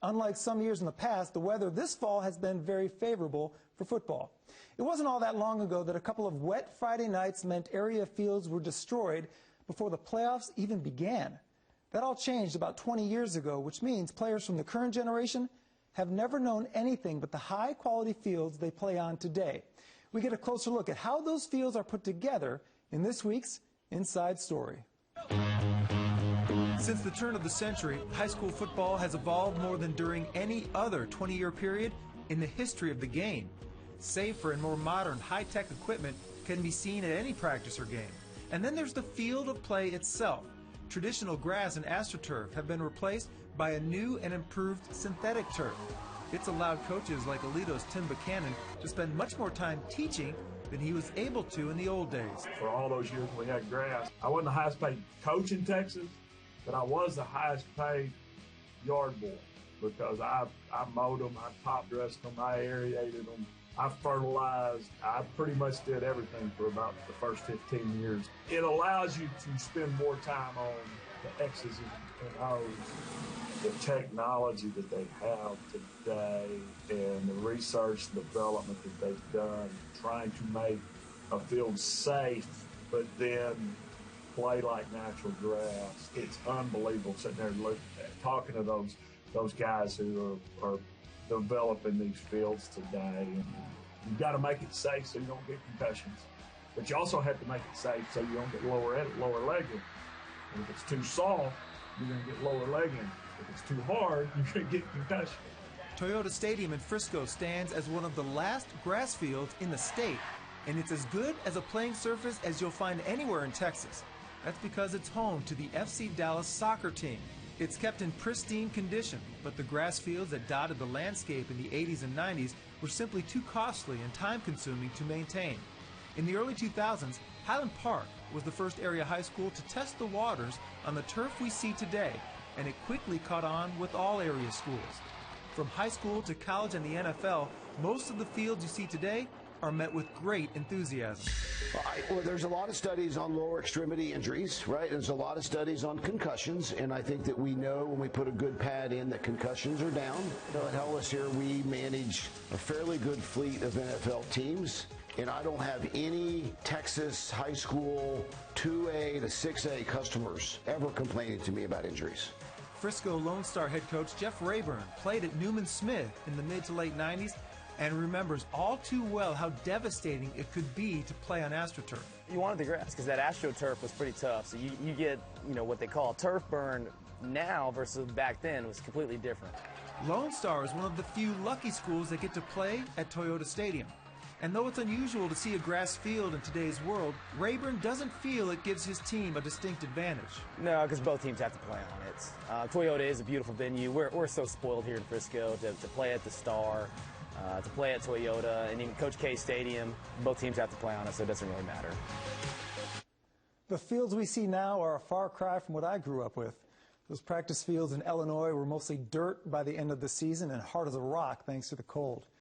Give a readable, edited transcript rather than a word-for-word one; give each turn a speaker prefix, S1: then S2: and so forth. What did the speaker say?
S1: Unlike some years in the past, the weather this fall has been very favorable for football. It wasn't all that long ago that a couple of wet Friday nights meant area fields were destroyed before the playoffs even began. That all changed about 20 years ago, which means players from the current generation have never known anything but the high-quality fields they play on today. We get a closer look at how those fields are put together in this week's Inside Story. Since the turn of the century, high school football has evolved more than during any other 20-year period in the history of the game. Safer and more modern high-tech equipment can be seen at any practice or game. And then there's the field of play itself. Traditional grass and astroturf have been replaced by a new and improved synthetic turf. It's allowed coaches like Alito's Tim Buchanan to spend much more time teaching than he was able to in the old days.
S2: For all those years we had grass, I wasn't the highest paid coach in Texas, but I was the highest paid yard boy because I mowed them, I top dressed them, I aerated them, I fertilized. I pretty much did everything for about the first 15 years. It allows you to spend more time on the X's and O's, the technology that they have today, and the research and development that they've done, trying to make a field safe, but then play like natural grass. It's unbelievable sitting there talking to those guys who are developing these fields today. And you've got to make it safe so you don't get concussions, but you also have to make it safe so you don't get lower leg injury. And if it's too soft, you're going to get lower leg injury. If it's too hard, you're going to get concussion.
S1: Toyota Stadium in Frisco stands as one of the last grass fields in the state, and it's as good as a playing surface as you'll find anywhere in Texas. That's because it's home to the FC Dallas soccer team. It's kept in pristine condition, but the grass fields that dotted the landscape in the 80s and 90s were simply too costly and time-consuming to maintain. In the early 2000s, Highland Park was the first area high school to test the waters on the turf we see today, and it quickly caught on with all area schools. From high school to college and the NFL, most of the fields you see today are met with great enthusiasm.
S3: Well, there's a lot of studies on lower extremity injuries, right? There's a lot of studies on concussions, and I think that we know when we put a good pad in that concussions are down. At Hellas here, we manage a fairly good fleet of NFL teams, and I don't have any Texas high school 2A to 6A customers ever complaining to me about injuries.
S1: Frisco Lone Star head coach Jeff Rayburn played at Newman Smith in the mid to late 90s and remembers all too well how devastating it could be to play on AstroTurf.
S4: You wanted the grass because that AstroTurf was pretty tough. So you get, what they call a turf burn now versus back then was completely different.
S1: Lone Star is one of the few lucky schools that get to play at Toyota Stadium. And though it's unusual to see a grass field in today's world, Rayburn doesn't feel it gives his team a distinct advantage.
S4: No, because both teams have to play on it. Toyota is a beautiful venue. We're so spoiled here in Frisco to play at the Star. To play at Toyota, and even Coach K Stadium, both teams have to play on it, so it doesn't really matter.
S1: The fields we see now are a far cry from what I grew up with. Those practice fields in Illinois were mostly dirt by the end of the season and hard as a rock thanks to the cold.